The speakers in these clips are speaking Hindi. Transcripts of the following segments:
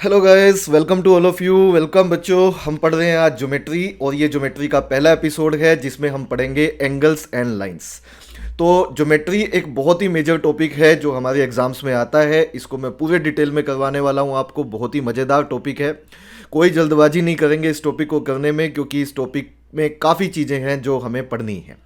Hello guys, welcome to all of you. Welcome बच्चों, हम पढ़ रहे हैं आज ज्योमेट्री और ये ज्योमेट्री का पहला एपिसोड है जिसमें हम पढ़ेंगे एंगल्स एंड लाइंस। तो ज्योमेट्री एक बहुत ही मेजर टॉपिक है जो हमारे एग्जाम्स में आता है। इसको मैं पूरे डिटेल में करवाने वाला हूँ आपको। बहुत ही मज़ेदार टॉपिक है। कोई जल्दबाजी नहीं करेंगे इस टॉपिक को करने में, क्योंकि इस टॉपिक में काफ़ी चीज़ें हैं जो हमें पढ़नी है।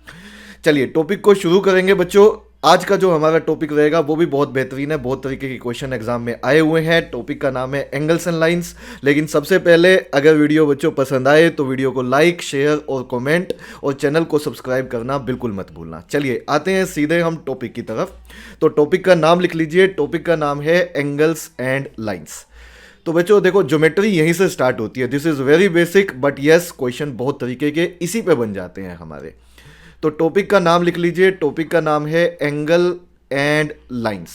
चलिए टॉपिक को शुरू करेंगे बच्चों। आज का जो हमारा टॉपिक रहेगा वो भी बहुत बेहतरीन है। बहुत तरीके के क्वेश्चन एग्जाम में आए हुए हैं। टॉपिक का नाम है एंगल्स एंड लाइंस। लेकिन सबसे पहले अगर वीडियो बच्चों पसंद आए तो वीडियो को लाइक, शेयर और कमेंट और चैनल को सब्सक्राइब करना बिल्कुल मत भूलना। चलिए आते हैं सीधे हम टॉपिक की तरफ। तो टॉपिक का नाम लिख लीजिए। टॉपिक का नाम है एंगल्स एंड लाइंस। तो बच्चों देखो, ज्योमेट्री यहीं से स्टार्ट होती है। This is very basic but yes, question बहुत तरीके के इसी पे बन जाते हैं हमारे। तो टॉपिक का नाम लिख लीजिए। टॉपिक का नाम है एंगल एंड लाइंस।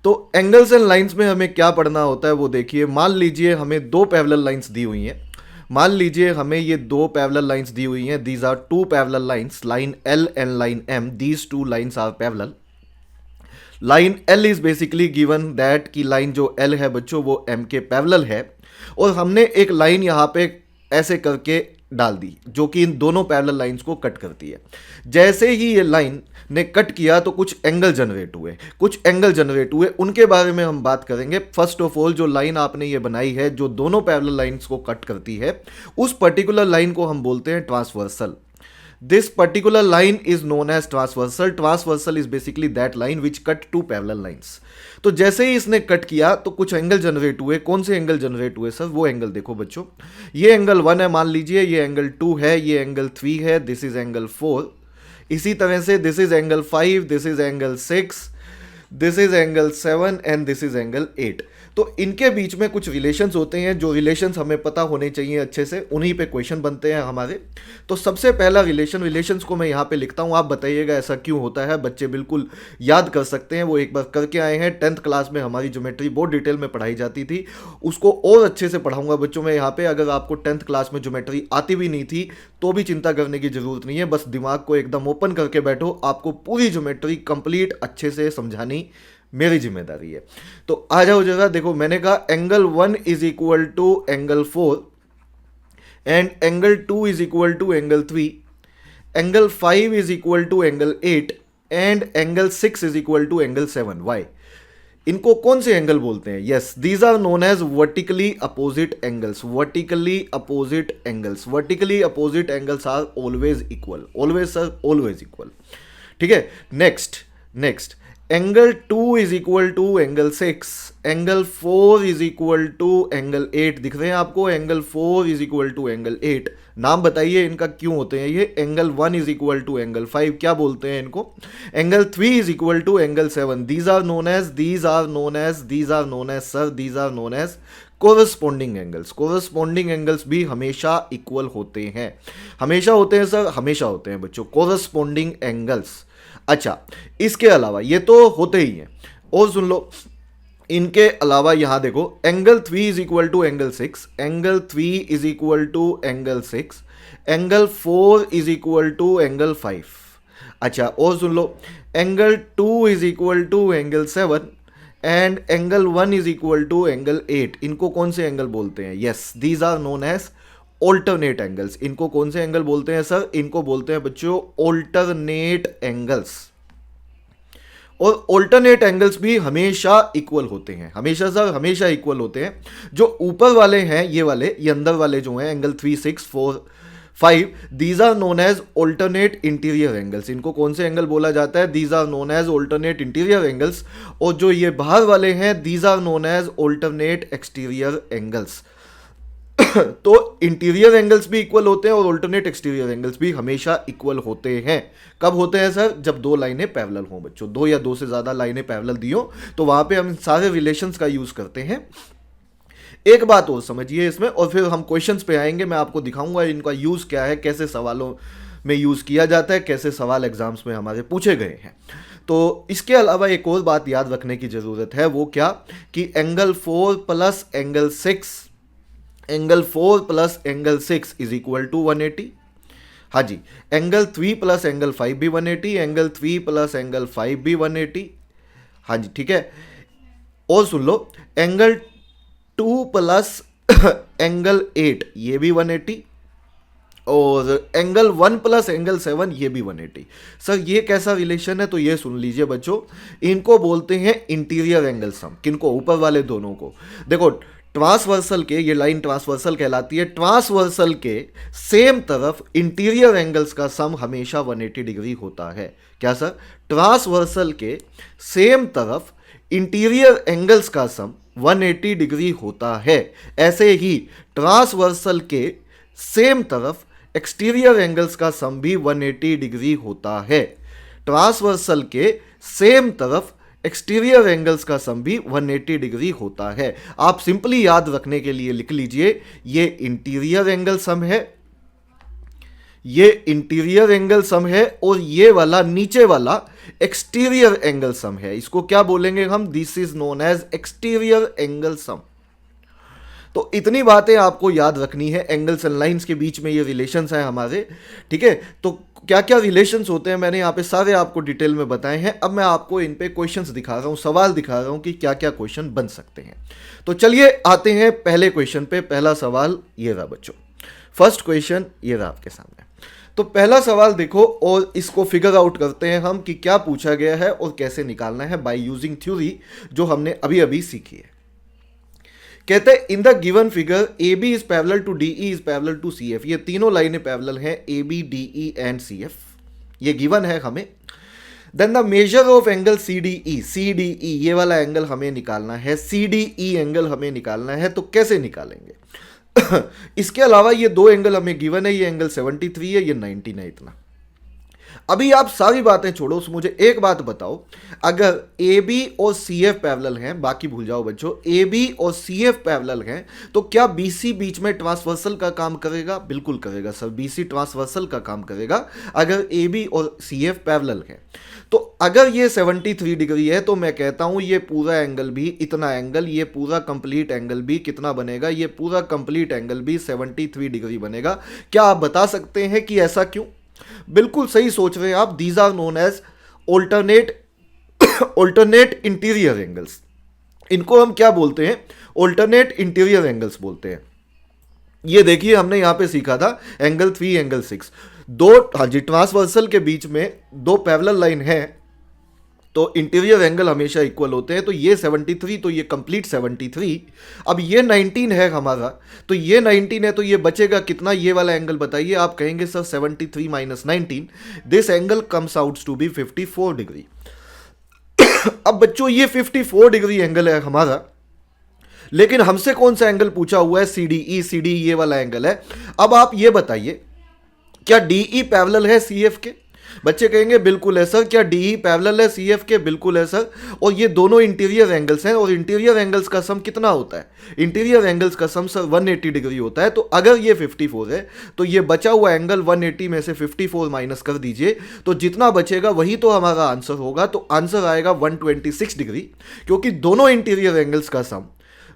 तो एंगल्स एंड लाइंस में हमें क्या पढ़ना होता है वो देखिए। मान लीजिए हमें दो पैरेलल लाइंस दी हुई हैं। मान लीजिए हमें ये दो पैरेलल लाइंस दी हुई हैं। These are two parallel lines, line L and line M. These two lines are parallel. Line L is basically given that कि लाइन जो एल है बच्चों वो एम के पैरेलल है। और हमने एक लाइन यहां पे ऐसे करके डाल दी जो कि इन दोनों पैरेलल लाइंस को कट करती है। जैसे ही ये लाइन ने कट किया तो कुछ एंगल जनरेट हुए। कुछ एंगल जनरेट हुए, उनके बारे में हम बात करेंगे। फर्स्ट ऑफ ऑल, जो लाइन आपने ये बनाई है जो दोनों पैरेलल लाइंस को कट करती है, उस पर्टिकुलर लाइन को हम बोलते हैं transversal. This particular line is known as transversal. Transversal is basically that line which cut two parallel lines. तो जैसे ही इसने कट किया तो कुछ एंगल जनरेट हुए। कौन से एंगल जनरेट हुए सर? वो एंगल देखो बच्चों। ये एंगल 1 है मान लीजिए, ये एंगल 2 है, ये एंगल 3 है, दिस इज एंगल 4। इसी तरह से this is angle 5, this is angle 6, this is angle 7 and this is angle 8। तो इनके बीच में कुछ रिलेशंस होते हैं। जो रिलेशंस हमें पता होने चाहिए अच्छे से, उन्हीं पे क्वेश्चन बनते हैं हमारे। तो सबसे पहला रिलेशंस को मैं यहाँ पे लिखता हूँ। आप बताइएगा ऐसा क्यों होता है। बच्चे बिल्कुल याद कर सकते हैं, वो एक बार करके आए हैं। 10th क्लास में हमारी ज्योमेट्री बहुत डिटेल में पढ़ाई जाती थी। उसको और अच्छे से पढ़ाऊंगा बच्चों में यहाँ पे। अगर आपको 10th क्लास में ज्योमेट्री आती भी नहीं थी तो भी चिंता करने की जरूरत नहीं है। बस दिमाग को एकदम ओपन करके बैठो। आपको पूरी ज्योमेट्री कंप्लीट अच्छे से समझानी मेरी जिम्मेदारी है। तो आ जाओ जरा। देखो, मैंने कहा angle 1 is equal to angle 4 and angle 2 is equal to angle 3, angle 5 is equal to angle 8 and angle 6 is equal to angle 7। Why? इनको कौन से एंगल बोलते हैं? Yes, these are known as vertically opposite angles. Vertically opposite angles. Vertically opposite angles are always equal. Always sir, always equal. ठीक है। Next angle 2 is equal to angle 6, angle 4 is equal to angle 8। दिख रहे हैं आपको? Angle 4 is equal to angle 8। नाम बताइए इनका क्यों होते हैं ये। Angle 1 is equal to angle 5, क्या बोलते हैं इनको? Angle 3 is equal to angle 7। These are known as corresponding angles. Corresponding angles भी हमेशा इक्वल होते हैं। हमेशा होते हैं सर, हमेशा होते हैं बच्चों कोरस्पॉन्डिंग एंगल्स। अच्छा, इसके अलावा ये तो होते ही हैं। और सुन लो, इनके अलावा यहां देखो, angle 3 is equal to angle 6, angle 3 is equal to angle 6, angle 4 is equal to angle 5। अच्छा, और सुन लो, angle 2 is equal to angle 7 and angle 1 is equal to angle 8। इनको कौन से एंगल बोलते हैं? Yes, these are known as alternate angles. इनको कौन से एंगल बोलते हैं सर? इनको बोलते हैं बच्चों ऑल्टरनेट एंगल्स। और ऑल्टरनेट एंगल्स भी हमेशा इक्वल होते हैं। हमेशा सर, हमेशा इक्वल होते हैं। जो ऊपर वाले हैं ये वाले, ये अंदर वाले जो हैं, angle 3, 6, 4, 5, these are known as alternate interior angles. इनको कौन से एंगल बोला जाता है? These are known as alternate interior angles. और जो ये बाहर वाले हैं, these are known as alternate exterior angles. तो इंटीरियर एंगल्स भी इक्वल होते हैं और अल्टरनेट एक्सटीरियर एंगल्स भी हमेशा इक्वल होते हैं। कब होते हैं सर? जब दो लाइनें पैरेलल हों बच्चों। दो या दो से ज्यादा लाइनें पैरेलल दी हो तो वहां पे हम सारे रिलेशंस का यूज करते हैं। एक बात और समझिए इसमें, और फिर हम क्वेश्चंस पे आएंगे। मैं आपको दिखाऊंगा इनका यूज क्या है, कैसे सवालों में यूज किया जाता है, कैसे सवाल एग्जाम्स में हमारे पूछे गए हैं। तो इसके अलावा एक और बात याद रखने की जरूरत है। वो क्या? कि angle 4 plus angle 6, angle 4 plus angle 6 is equal to 180। हाँ जी, एंगल 3 प्लस एंगल 5 भी 180, एंगल 3 प्लस एंगल 5 भी 180। हाँ जी, ठीक है। और सुन लो, एंगल 2 प्लस एंगल 8 ये भी 180, और एंगल 1 प्लस एंगल 7 ये भी 180। सर ये कैसा रिलेशन है? तो ये सुन लीजिए बच्चों, इनको बोलते हैं इंटीरियर एंगल सम। किनको? ऊपर वाले दोनों को। देखो ट्रांसवर्सल के, ये लाइन ट्रांसवर्सल कहलाती है, ट्रांसवर्सल के सेम तरफ इंटीरियर एंगल्स का सम हमेशा 180 डिग्री होता है। क्या सर? ट्रांसवर्सल के सेम तरफ इंटीरियर एंगल्स का सम 180 डिग्री होता है। ऐसे ही ट्रांसवर्सल के सेम तरफ एक्सटीरियर एंगल्स का सम भी 180 डिग्री होता है। ट्रांसवर्सल के सेम तरफ एक्सटीरियर एंगल्स का सम भी 180 डिग्री होता है। आप सिंपली याद रखने के लिए लिख लीजिए, ये इंटीरियर एंगल सम है, ये इंटीरियर एंगल सम है, और ये वाला नीचे वाला एक्सटीरियर एंगल सम है। इसको क्या बोलेंगे हम? This is known as exterior angle sum. तो इतनी बातें आपको याद रखनी है, एंगल्स एंड लाइंस के बीच में ये रिलेशंस हैं हमारे। ठीक है, तो क्या क्या रिलेशंस होते हैं मैंने यहाँ पे सारे आपको डिटेल में बताए हैं। अब मैं आपको इन पे क्वेश्चंस दिखा रहा हूँ, सवाल दिखा रहा हूँ कि क्या क्या क्वेश्चन बन सकते हैं। तो चलिए आते हैं पहले क्वेश्चन पे। पहला सवाल ये रहा बच्चों, फर्स्ट क्वेश्चन ये रहा आपके सामने। तो पहला सवाल देखो और इसको फिगर आउट करते हैं हम कि क्या पूछा गया है और कैसे निकालना है बाय यूजिंग थ्योरी जो हमने अभी अभी सीखी है। कहते हैं in the given figure A B is parallel to D E is parallel to C F. ये तीनों लाइनें पैरेलल हैं, A B D E and C F, ये गिवन है हमें। Then the measure of angle C D E, C D E ये वाला एंगल हमें निकालना है, सी डी ई एंगल हमें निकालना है। तो कैसे निकालेंगे? इसके अलावा ये दो एंगल हमें गिवन है, ये एंगल 73 है, ये 19 है। इतना अभी आप सारी बातें छोड़ो, मुझे एक बात बताओ, अगर ए बी और सी एफ पैरेलल हैं, बाकी भूल जाओ बच्चों, ए बी और सी एफ पैरेलल हैं, तो क्या बी सी बीच में ट्रांसवर्सल का काम करेगा? बिल्कुल करेगा सर, बी सी ट्रांसवर्सल का काम करेगा अगर ए बी और सी एफ पैरेलल है। तो अगर ये 73 डिग्री है तो मैं कहता हूं ये पूरा एंगल भी, इतना एंगल, ये पूरा कंप्लीट एंगल भी कितना बनेगा? ये पूरा कंप्लीट एंगल भी 73 डिग्री बनेगा। क्या आप बता सकते हैं कि ऐसा क्यों? बिल्कुल सही सोच रहे हैं आप। These are known as alternate interior angles. इनको हम क्या बोलते हैं? ऑल्टरनेट इंटीरियर एंगल्स बोलते हैं। ये देखिए हमने यहां पे सीखा था एंगल 3 एंगल 6, दो, हाँ जी, ट्रांसवर्सल के बीच में दो पैरेलल लाइन है तो इंटीरियर एंगल हमेशा इक्वल होते हैं। तो ये 73, तो ये कंप्लीट 73। अब ये 19 है हमारा, तो ये 19 है, तो ये बचेगा कितना? ये वाला एंगल बताइए। आप कहेंगे sir 73 minus 19, this angle comes out to be 54 degree. अब बच्चों ये 54 डिग्री एंगल है हमारा, लेकिन हमसे कौन सा एंगल पूछा हुआ है? सी डी ई। सी डी ये वाला एंगल है। अब आप ये बताइए, क्या डी ई पैरेलल है सी एफ के? बच्चे कहेंगे बिल्कुल है सर। क्या डी ई पैरेलल है सी एफ के? बिल्कुल है सर। और ये दोनों इंटीरियर एंगल्स हैं, और इंटीरियर एंगल्स का सम कितना होता है? इंटीरियर एंगल्स का सम सर 180 डिग्री होता है। तो अगर ये 54 है तो ये बचा हुआ एंगल 180 में से 54 माइनस कर दीजिए, तो जितना बचेगा वही तो हमारा आंसर होगा। तो आंसर आएगा 126 डिग्री, क्योंकि दोनों इंटीरियर एंगल्स का सम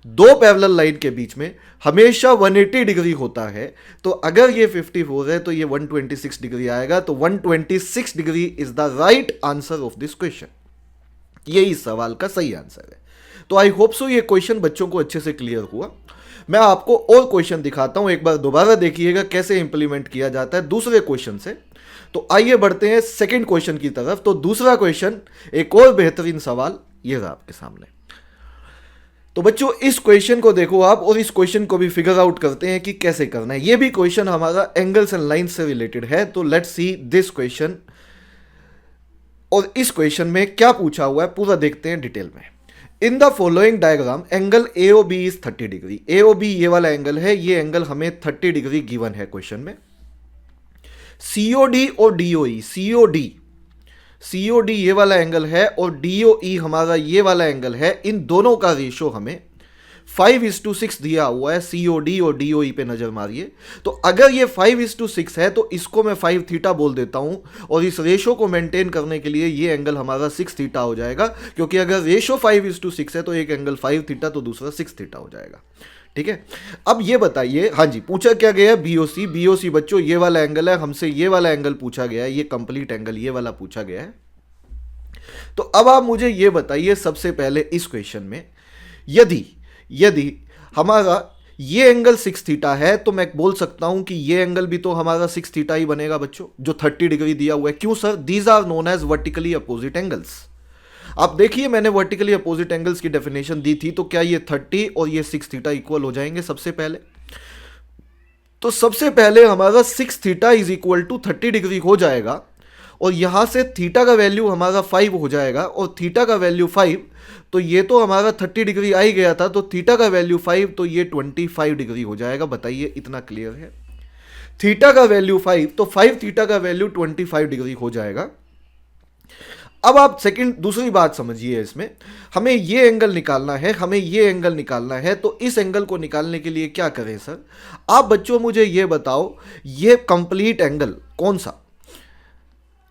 दो पैरेलल लाइन के बीच में हमेशा 180 डिग्री होता है। तो अगर ये 54 है तो ये 126 डिग्री आएगा। तो 126 degree is the right answer of this question. ये इस सवाल का सही आंसर है। तो आई होप सो ये क्वेश्चन बच्चों को अच्छे से क्लियर हुआ। मैं आपको और क्वेश्चन दिखाता हूं, एक बार दोबारा देखिएगा कैसे इंप्लीमेंट किया जाता है दूसरे क्वेश्चन से। तो आइए बढ़ते हैं सेकेंड क्वेश्चन की तरफ। तो दूसरा क्वेश्चन, एक और बेहतरीन सवाल ये रहा आपके सामने। तो बच्चों इस क्वेश्चन को देखो आप, और इस क्वेश्चन को भी फिगर आउट करते हैं कि कैसे करना है। ये भी क्वेश्चन हमारा एंगल्स एंड लाइंस से रिलेटेड है। तो लेट्स सी दिस क्वेश्चन, और इस क्वेश्चन में क्या पूछा हुआ है पूरा देखते हैं डिटेल में। In the following diagram angle A O B is 30 degree. A O B ये वाला एंगल है, ये एंगल हमें 30 डिग्री गिवन है क्वेश्चन में। सीओडी और डीओई, सीओडी ये वाला एंगल है और डीओई हमारा ये वाला एंगल है। इन दोनों का रेशो हमें 5:6 दिया हुआ है। सीओडी और डीओई पे नजर मारिए। तो अगर ये 5:6 है तो इसको मैं 5 थीटा बोल देता हूं, और इस रेशो को मेंटेन करने के लिए ये एंगल हमारा 6 थीटा हो जाएगा, क्योंकि अगर रेशो 5:6 है तो एक एंगल 5 थीटा तो दूसरा 6 थीटा हो जाएगा। ठीक है, अब ये बताइए, हाँ जी, पूछा क्या गया है? बीओसी। बीओसी बच्चों ये वाला एंगल है, हमसे ये वाला एंगल पूछा गया है, ये कंप्लीट एंगल ये वाला पूछा गया है। तो अब आप मुझे ये बताइए सबसे पहले इस क्वेश्चन में यदि यदि हमारा ये एंगल 6 थीटा है तो मैं बोल सकता हूं कि ये एंगल भी तो हमारा 6 थीटा ही बनेगा बच्चों, जो 30 डिग्री दिया हुआ है। क्यों sir? These are known as vertically opposite angles. आप देखिए मैंने वर्टिकली अपोजिट एंगल्स की डेफिनेशन दी थी, तो क्या ये 30 और ये 6 थीटा इक्वल हो जाएंगे? सबसे पहले तो सबसे पहले हमारा 6 theta is equal to 30 degree हो जाएगा, और यहां से थीटा का वैल्यू हमारा 5 हो जाएगा, और थीटा का वैल्यू 5, तो ये तो हमारा 30 डिग्री आ ही गया था, तो थीटा का वैल्यू 5, तो ये 25 डिग्री हो जाएगा। बताइए इतना क्लियर है? थीटा का वैल्यू 5, तो 5 थीटा का वैल्यू 25 डिग्री हो जाएगा। अब आप सेकंड दूसरी बात समझिए, इसमें हमें ये एंगल निकालना है, हमें ये एंगल निकालना है, तो इस एंगल को निकालने के लिए क्या करें सर? आप बच्चों मुझे ये बताओ, ये कंप्लीट एंगल कौन सा?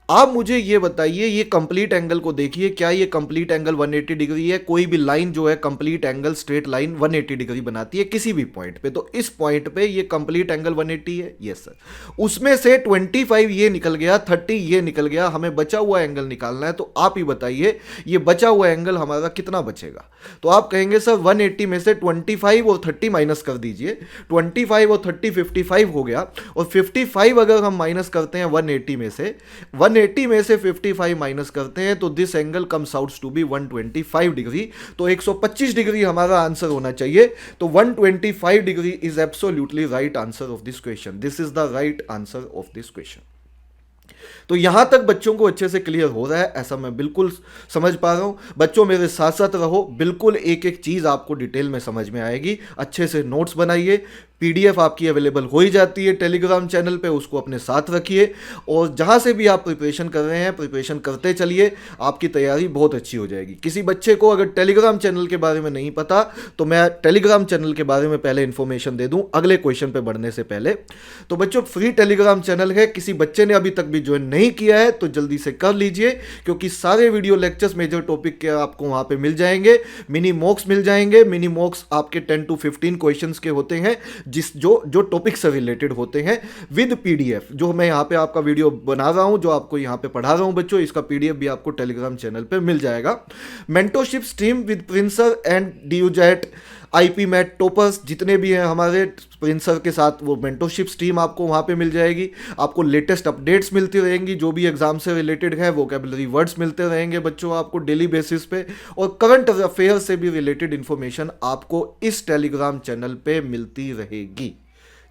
आप मुझे ये बताइए, ये कंप्लीट एंगल को देखिए, क्या ये कंप्लीट एंगल 180 डिग्री है? कोई भी लाइन जो है complete angle straight line 180 degree बनाती है किसी भी पॉइंट पे, तो इस पॉइंट पे ये कंप्लीट एंगल 180 है। Yes sir. उसमें से 25 ये निकल गया, 30 ये निकल गया, हमें बचा हुआ एंगल निकालना है। तो आप ही बताइए ये बचा हुआ एंगल हमारा कितना बचेगा? तो आप कहेंगे सर 180 में से 25 और 30 माइनस कर दीजिए, 25 और 30 55 हो गया, और 55 अगर हम माइनस करते हैं 180 में से, 180 में से 55 माइनस करते हैं, तो this angle comes out to be 125 degree. तो 125 डिग्री हमारा आंसर होना चाहिए। तो 125 degree is absolutely right answer of this question. This is the right answer of this question. तो यहां तक बच्चों को अच्छे से क्लियर हो रहा है, ऐसा मैं बिल्कुल समझ पा रहा हूं। बच्चों मेरे साथ साथ रहो, बिल्कुल एक एक चीज आपको डिटेल में समझ में आएगी। अच्छे से नोट्स बनाइए, पीडीएफ आपकी अवेलेबल हो ही जाती है टेलीग्राम चैनल पे, उसको अपने साथ रखिए, और जहां से भी आप प्रिपरेशन कर रहे हैं प्रिपरेशन करते चलिए, आपकी तैयारी बहुत अच्छी हो जाएगी। किसी बच्चे को अगर टेलीग्राम चैनल के बारे में नहीं पता, तो मैं टेलीग्राम चैनल के बारे में पहले इंफॉर्मेशन दे दूं अगले क्वेश्चन पे बढ़ने से पहले। तो बच्चों फ्री टेलीग्राम चैनल है, किसी बच्चे ने अभी तक भी ज्वाइन नहीं किया है तो जल्दी से कर लीजिए, क्योंकि सारे वीडियो लेक्चर्स मेजर टॉपिक के आपको वहां पे मिल जाएंगे, मिनी मॉक्स मिल जाएंगे। मिनी मॉक्स आपके 10 to 15 क्वेश्चंस के होते हैं, जो टॉपिक से रिलेटेड होते हैं, विद पीडीएफ। जो मैं यहाँ पे आपका वीडियो बना रहा हूँ, जो आपको यहाँ पे पढ़ा रहा हूँ बच्चों, इसका पीडीएफ भी आपको टेलीग्राम चैनल पे मिल जाएगा। मेंटरशिप स्ट्रीम विद प्रिंसर and DU JAT IPMAT toppers जितने भी हैं हमारे प्रिंसर के साथ, वो मेंटरशिप स्ट्रीम आपको वहाँ पे मिल जाएगी। आपको लेटेस्ट अपडेट्स मिलती रहेंगी, जो भी एग्जाम से रिलेटेड है, वोकेबलरी वर्ड्स मिलते रहेंगे बच्चों आपको डेली बेसिस पे, और करंट अफेयर से भी रिलेटेड इंफॉर्मेशन आपको इस टेलीग्राम चैनल पे मिलती रहेगी।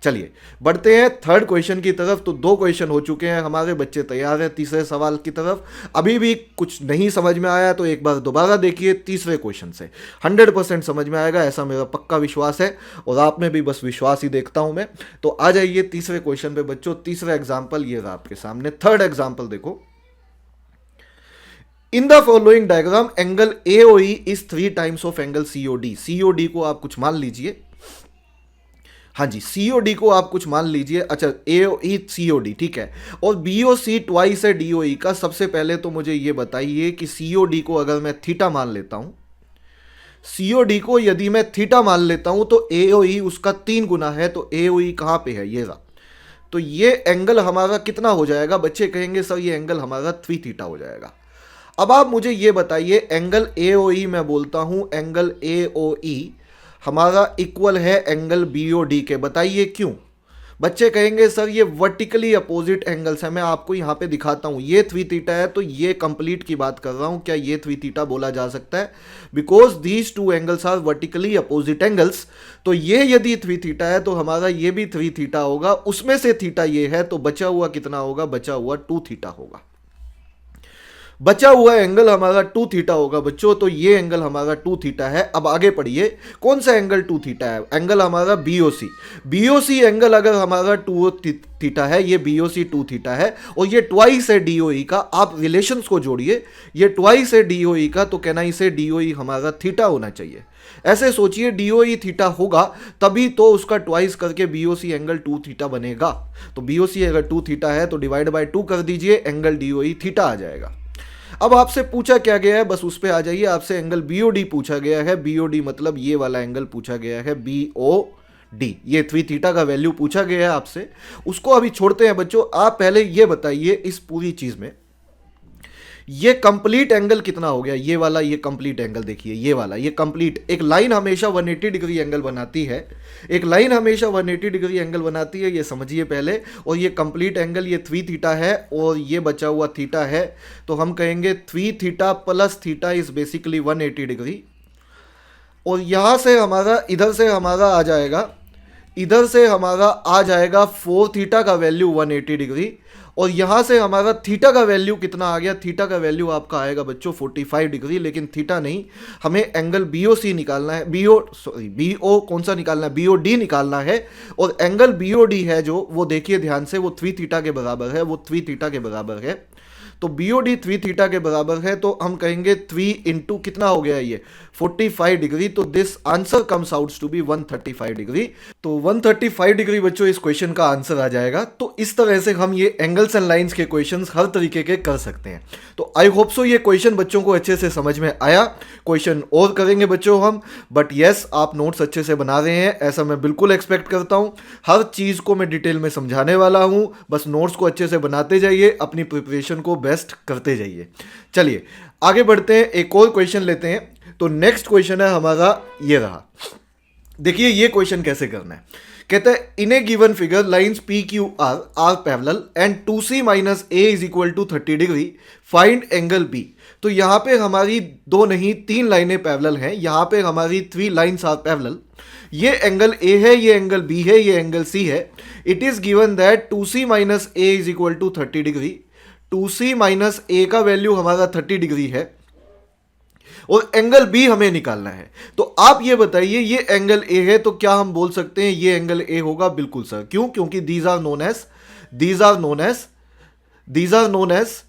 चलिए बढ़ते हैं थर्ड क्वेश्चन की तरफ। तो 2 क्वेश्चन हो चुके हैं, हमारे बच्चे तैयार हैं तीसरे सवाल की तरफ। अभी भी कुछ नहीं समझ में आया तो एक बार दोबारा देखिए तीसरे क्वेश्चन से, 100% समझ में आएगा, ऐसा मेरा पक्का विश्वास है, और आप में भी बस विश्वास ही देखता हूं मैं। तो आ जाइए तीसरे क्वेश्चन पे बच्चों। तीसरा एग्जाम्पल ये रहा आपके सामने, थर्ड एग्जाम्पल देखो। इन the following diagram angle AOE is 3 times of angle COD। COD को आप कुछ मान लीजिए, हाँ जी COD को आप कुछ मान लीजिए। अच्छा AOE COD ठीक है, और BOC ट्वाइस है DOE का। सबसे पहले तो मुझे ये बताइए कि COD को अगर मैं थीटा मान लेता हूं, COD को यदि मैं थीटा मान लेता हूं, तो AOE उसका 3 गुना है। तो AOE कहां पे है? ये रहा। तो ये एंगल हमारा कितना हो जाएगा? बच्चे कहेंगे सर ये एंगल हमारा 3 थीटा हो जाएगा। अब आप मुझे ये बताइए, एंगल AOE मैं बोलता हूं, एंगल AOE हमारा इक्वल है एंगल BOD के। बताइए क्यों? बच्चे कहेंगे सर ये वर्टिकली अपोजिट एंगल्स है। मैं आपको यहां पे दिखाता हूं, ये 3 थीटा है, तो ये कंप्लीट की बात कर रहा हूं, क्या ये 3 थीटा बोला जा सकता है? Because these 2 angles are vertically opposite angles. तो ये यदि 3 थीटा है तो हमारा ये भी 3 थीटा होगा, उसमें से थीटा ये है, तो बचा हुआ कितना होगा? बचा हुआ 2 थीटा होगा। बचा हुआ एंगल हमारा 2 थीटा होगा बच्चों। तो ये एंगल हमारा 2 थीटा है। अब आगे पढ़िए, कौन सा एंगल 2 थीटा है? एंगल हमारा BOC। BOC एंगल अगर हमारा 2 थीटा है, ये BOC 2 थीटा है, और ये ट्वाइस है DOE का। आप रिलेशंस को जोड़िए, ये ट्वाइस है DOE का, तो कहना इसे DOE हमारा थीटा होना चाहिए। ऐसे सोचिए DOE थीटा होगा तभी तो उसका ट्वाइस करके BOC एंगल 2 थीटा बनेगा। तो BOC अगर 2 थीटा है तो डिवाइड बाय 2 कर दीजिए, एंगल DOE थीटा आ जाएगा। अब आपसे पूछा क्या गया है, बस उस पे आ जाइए। आपसे एंगल BOD पूछा गया है। BOD मतलब ये वाला एंगल पूछा गया है, BOD। ये 3 थीटा का वैल्यू पूछा गया है आपसे, उसको अभी छोड़ते हैं बच्चों। आप पहले ये बताइए, इस पूरी चीज में ये कंप्लीट एंगल कितना हो गया, ये वाला, ये कंप्लीट एंगल देखिए, ये वाला, ये कंप्लीट, एक लाइन हमेशा 180 डिग्री एंगल बनाती है, एक लाइन हमेशा 180 डिग्री एंगल बनाती है, ये समझिए पहले। और ये कंप्लीट एंगल ये 3 थीटा है और ये बचा हुआ थीटा है, तो हम कहेंगे 3 theta plus theta is basically 180 degree. और यहां से हमारा, इधर से हमारा आ जाएगा, इधर से हमारा आ जाएगा 4 थीटा का वैल्यू 180 डिग्री। और यहाँ से हमारा थीटा का वैल्यू कितना आ गया, थीटा का वैल्यू आपका आएगा बच्चों 45 डिग्री, लेकिन थीटा नहीं, हमें एंगल BOC निकालना है, BO कौन सा निकालना है, BOD निकालना है। और एंगल BOD है जो, वो देखिए ध्यान से, वो 3 थीटा के बराबर है, वो 3 थीटा के बराबर है। तो BOD 3 थीटा के बराबर है, तो हम कहेंगे 3 इंटू कितना हो गया ये 45 डिग्री, तो this answer comes out to be 135 degree. तो 135 डिग्री बच्चों इस क्वेश्चन का आंसर आ जाएगा। तो इस तरह से हम ये एंगल्स एंड लाइंस के क्वेश्चंस हर तरीके के कर सकते हैं। तो आई होप सो ये क्वेश्चन बच्चों को अच्छे से समझ में आया। क्वेश्चन और करेंगे बच्चों हम, बट यस आप नोट्स अच्छे से बना रहे हैं, ऐसा मैं बिल्कुल एक्सपेक्ट करता हूं। हर चीज़ को मैं डिटेल में समझाने वाला हूं, बस नोट्स को अच्छे से बनाते जाइए, अपनी प्रिपरेशन को बेस्ट करते जाइए। चलिए आगे बढ़ते हैं, एक और क्वेश्चन लेते हैं। तो नेक्स्ट क्वेश्चन है हमारा, ये रहा। देखिए ये क्वेश्चन कैसे करना है, कहता है in a given figure lines PQR are parallel and 2C minus A is equal to 30 degree, find angle B। तो यहां पे हमारी 2 नहीं 3 लाइनें पैरेलल हैं, यहां पे हमारी 3 लाइंस आर पैरेलल। ये एंगल A है, ये एंगल B है, ये एंगल C है। It is given that 2C minus A is equal to 30 degree. 2C minus A का वैल्यू हमारा 30 डिग्री है और एंगल B हमें निकालना है। तो आप ये बताइए, ये एंगल A है, तो क्या हम बोल सकते हैं ये एंगल A होगा? बिल्कुल सर। क्यों? क्योंकि these are known as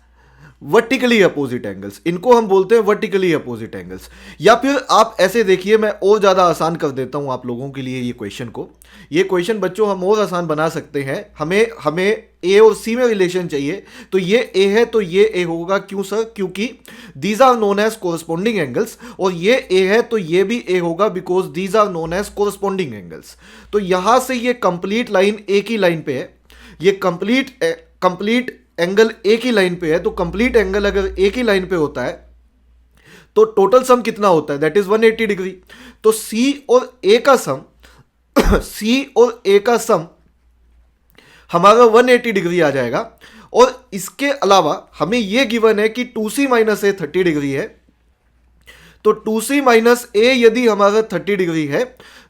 vertically opposite angles, इनको हम बोलते हैं वर्टिकली अपोजिट एंगल्स। या फिर आप ऐसे देखिए, मैं और ज्यादा आसान कर देता हूं आप लोगों के लिए ये क्वेश्चन को। ये क्वेश्चन बच्चों हम और आसान बना सकते हैं। हमें A और C में रिलेशन चाहिए, तो ये A है तो ये A होगा। क्यों सर? क्योंकि these are known as corresponding angles, और ये A है तो ये भी A होगा, because these are known as corresponding angles. तो यहां से ये कंप्लीट लाइन एक ही लाइन पे है, ये कंप्लीट एंगल एक ही लाइन पे है। तो कंप्लीट एंगल अगर एक ही लाइन पे होता है तो टोटल सम कितना होता है? That is 180 degree. तो C और A का सम C और A का सम हमारा 180 डिग्री आ जाएगा। और इसके अलावा हमें यह गिवन है कि 2C माइनस A 30 डिग्री है। तो 2C माइनस A यदि हमारा 30 डिग्री है,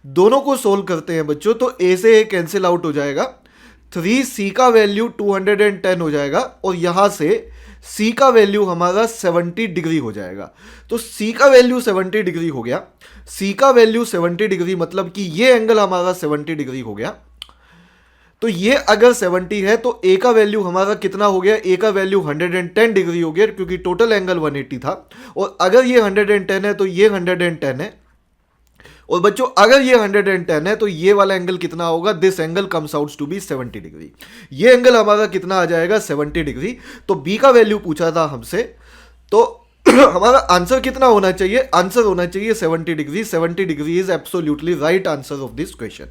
दोनों को सोल्व करते हैं बच्चों, तो A से A कैंसिल आउट हो जाएगा, 3C का वैल्यू 210 हो जाएगा, और यहां से C का वैल्यू हमारा 70 डिग्री हो जाएगा। तो C का वैल्यू 70 डिग्री हो गया। C का वैल्यू 70 डिग्री मतलब कि ये एंगल हमारा 70 डिग्री हो गया। तो ये अगर 70 है तो A का वैल्यू हमारा कितना हो गया? A का वैल्यू 110 डिग्री हो गया, क्योंकि टोटल एंगल 180 था। और अगर ये 110 है तो ये 110 है। और बच्चों अगर ये 110 है तो ये वाला एंगल कितना होगा? This angle comes out to be 70 degree. ये एंगल हमारा कितना आ जाएगा? 70 डिग्री। तो बी का वैल्यू पूछा था हमसे, तो हमारा आंसर कितना होना चाहिए? आंसर होना चाहिए 70 degree. 70 degree is absolutely right answer of this question.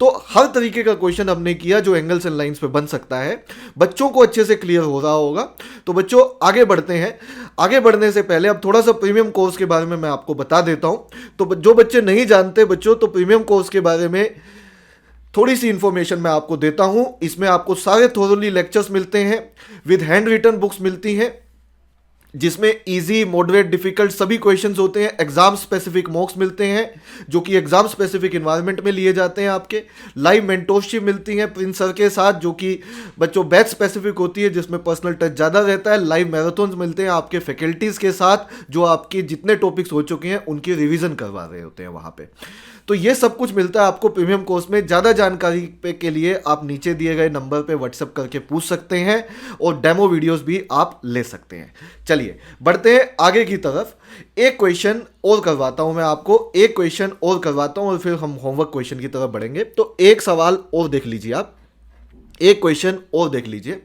तो हर तरीके का क्वेश्चन हमने किया जो एंगल्स एंड लाइंस पे बन सकता है। बच्चों को अच्छे से क्लियर हो रहा होगा। तो बच्चों आगे बढ़ते हैं। आगे बढ़ने से पहले अब थोड़ा सा प्रीमियम कोर्स के बारे में मैं आपको बता देता हूं। तो जो बच्चे नहीं जानते बच्चों, तो प्रीमियम कोर्स के बारे में थोड़ी सी इंफॉर्मेशन मैं आपको देता हूं। इसमें आपको सारे थोरली लेक्चर्स मिलते हैं, विद हैंड रिटन बुक्स मिलती हैं, जिसमें इजी, मॉडरेट, डिफिकल्ट सभी क्वेश्चंस होते हैं। एग्जाम स्पेसिफिक मॉक्स मिलते हैं जो कि एग्जाम स्पेसिफिक इन्वायरमेंट में लिए जाते हैं। आपके लाइव मेंटोरशिप मिलती है प्रिंस सर के साथ, जो कि बच्चों बैच स्पेसिफिक होती है, जिसमें पर्सनल टच ज़्यादा रहता है। लाइव मैराथन्स मिलते हैं आपके फैकल्टीज़ के साथ, जो आपके जितने टॉपिक्स हो चुके हैं उनकी रिविजन करवा रहे होते हैं वहाँ पे। तो ये सब कुछ मिलता है आपको प्रीमियम कोर्स में। ज़्यादा जानकारी पे के लिए आप नीचे दिए गए नंबर पे व्हाट्सएप करके पूछ सकते हैं, और डेमो वीडियोस भी आप ले सकते हैं। चलिए बढ़ते हैं आगे की तरफ। एक क्वेश्चन और करवाता हूं मैं आपको, एक क्वेश्चन और करवाता हूं, और फिर हम होमवर्क क्वेश्चन की तरफ बढ़ेंगे। तो एक सवाल और देख लीजिए आप, एक क्वेश्चन और देख लीजिए।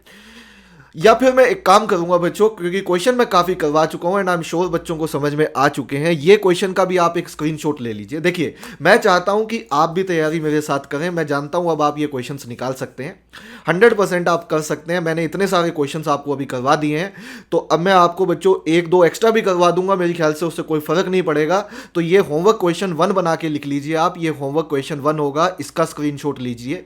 या फिर मैं एक काम करूंगा बच्चों, क्योंकि क्वेश्चन मैं काफी करवा चुका हूं एंड आई एम श्योर बच्चों को समझ में आ चुके हैं, ये क्वेश्चन का भी आप एक स्क्रीनशॉट ले लीजिए। देखिए, मैं चाहता हूं कि आप भी तैयारी मेरे साथ करें। मैं जानता हूं अब आप ये क्वेश्चंस निकाल सकते हैं, 100% आप कर सकते हैं। मैंने इतने सारे क्वेश्चंस आपको अभी करवा दिए हैं, तो अब मैं आपको बच्चों एक दो एक्स्ट्रा भी करवा दूंगा, मेरे ख्याल से उससे कोई फर्क नहीं पड़ेगा। तो ये होमवर्क क्वेश्चन 1 बना के लिख लीजिए आप, ये होमवर्क क्वेश्चन 1 होगा, इसका स्क्रीनशॉट लीजिए।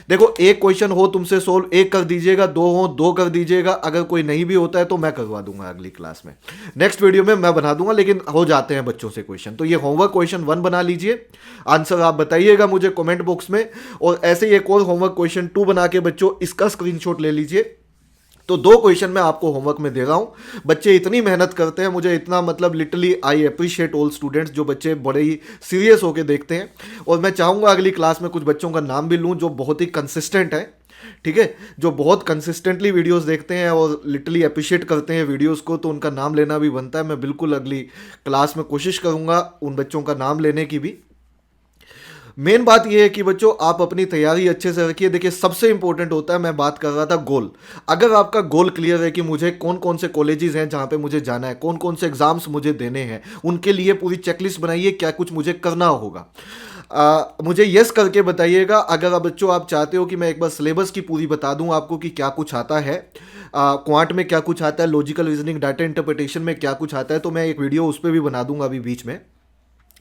देखो, एक क्वेश्चन हो तुमसे सोल्व, एक कर दीजिएगा, दो हो दो कर दीजिएगा, अगर कोई नहीं भी होता है तो मैं करवा दूंगा अगली क्लास में, नेक्स्ट वीडियो में मैं बना दूंगा, लेकिन हो जाते हैं बच्चों से क्वेश्चन। तो ये होमवर्क क्वेश्चन 1 बना लीजिए, आंसर आप बताइएगा मुझे कमेंट बॉक्स में, और ऐसे ही एक और होमवर्क क्वेश्चन 2 बना के बच्चों इसका स्क्रीनशॉट ले लीजिए। तो 2 क्वेश्चन मैं आपको होमवर्क में दे रहा हूं। बच्चे इतनी मेहनत करते हैं, मुझे इतना मतलब literally I appreciate all students, जो बच्चे बड़े ही सीरियस होकर देखते हैं। और मैं चाहूंगा अगली क्लास में कुछ बच्चों का नाम भी लूं जो बहुत ही कंसिस्टेंट है, ठीक है, जो बहुत कंसिस्टेंटली वीडियोस देखते हैं और लिटरली अप्रिशिएट करते हैं वीडियोस को, तो उनका नाम लेना भी बनता है। मैं बिल्कुल अगली क्लास में कोशिश करूंगा उन बच्चों का नाम लेने की भी। मेन बात यह है कि बच्चों आप अपनी तैयारी अच्छे से रखिए। देखिए, सबसे इंपॉर्टेंट होता है, मैं बात कर रहा था गोल। अगर आपका गोल क्लियर है कि मुझे कौन कौन से कॉलेजेस हैं जहां पे मुझे जाना है, कौन कौन से एग्जाम्स मुझे देने हैं, उनके लिए पूरी चेकलिस्ट बनाइए, क्या कुछ मुझे करना होगा। मुझे यस करके बताइएगा अगर आप बच्चों आप चाहते हो कि मैं एक बार सिलेबस की पूरी बता दूं आपको कि क्या कुछ आता है, क्वांट में क्या कुछ आता है, लॉजिकल रीजनिंग, डाटा इंटरप्रिटेशन में क्या कुछ आता है, तो मैं एक वीडियो उस पर भी बना दूंगा अभी बीच में।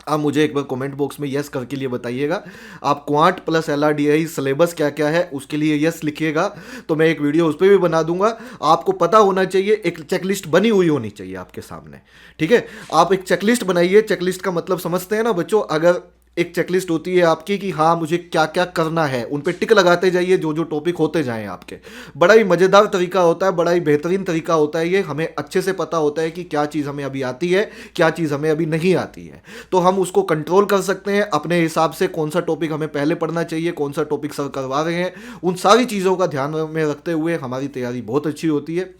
आप मुझे एक बार कमेंट बॉक्स में यस करके लिए बताइएगा, आप क्वांट प्लस LRDI सिलेबस क्या क्या है उसके लिए यस लिखिएगा, तो मैं एक वीडियो उस पर भी बना दूंगा। आपको पता होना चाहिए, एक चेकलिस्ट बनी हुई होनी चाहिए आपके सामने, ठीक है। आप एक चेकलिस्ट बनाइए। चेकलिस्ट का मतलब समझते हैं ना बच्चों, अगर एक चेकलिस्ट होती है आपकी कि हाँ मुझे क्या क्या करना है, उन पे टिक लगाते जाइए जो जो टॉपिक होते जाएं आपके। बड़ा ही मज़ेदार तरीका होता है, बड़ा ही बेहतरीन तरीका होता है ये। हमें अच्छे से पता होता है कि क्या चीज़ हमें अभी आती है, क्या चीज़ हमें अभी नहीं आती है, तो हम उसको कंट्रोल कर सकते हैं अपने हिसाब से। कौन सा टॉपिक हमें पहले पढ़ना चाहिए, कौन सा टॉपिक सर करवा रहे हैं, उन सारी चीज़ों का ध्यान में रखते हुए हमारी तैयारी बहुत अच्छी होती है।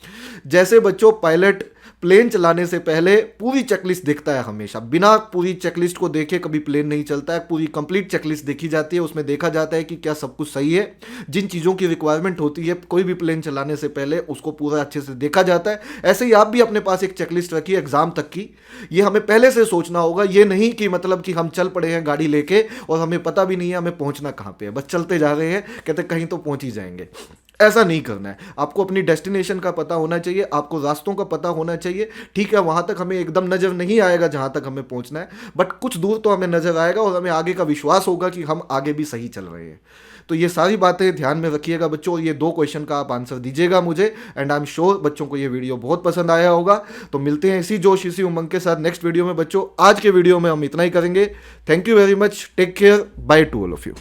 जैसे बच्चों, पायलट प्लेन चलाने से पहले पूरी चेकलिस्ट देखता है हमेशा, बिना पूरी चेकलिस्ट को देखे कभी प्लेन नहीं चलता है। पूरी कंप्लीट चेकलिस्ट देखी जाती है, उसमें देखा जाता है कि क्या सब कुछ सही है, जिन चीज़ों की रिक्वायरमेंट होती है कोई भी प्लेन चलाने से पहले उसको पूरा अच्छे से देखा जाता है। ऐसे ही आप भी अपने पास एक चेकलिस्ट रखिए एग्जाम तक की। ये हमें पहले से सोचना होगा, ये नहीं कि मतलब कि हम चल पड़े हैं गाड़ी लेके और हमें पता भी नहीं है हमें पहुंचना कहाँ पे है, बस चलते जा रहे हैं, कहते कहीं तो पहुंच ही जाएंगे। ऐसा नहीं करना है। आपको अपनी डेस्टिनेशन का पता होना चाहिए, आपको रास्तों का पता होना चाहिए, ठीक है। वहां तक हमें एकदम नजर नहीं आएगा जहां तक हमें पहुंचना है, बट कुछ दूर तो हमें नजर आएगा और हमें आगे का विश्वास होगा कि हम आगे भी सही चल रहे हैं। तो ये सारी बातें ध्यान में रखिएगा बच्चों, और ये 2 क्वेश्चन का आप आंसर दीजिएगा मुझे, एंड आई एम श्योर बच्चों को ये वीडियो बहुत पसंद आया होगा। तो मिलते हैं इसी जोश इसी उमंग के साथ नेक्स्ट वीडियो में बच्चों। आज के वीडियो में हम इतना ही करेंगे। Thank you very much, take care, bye to all of you.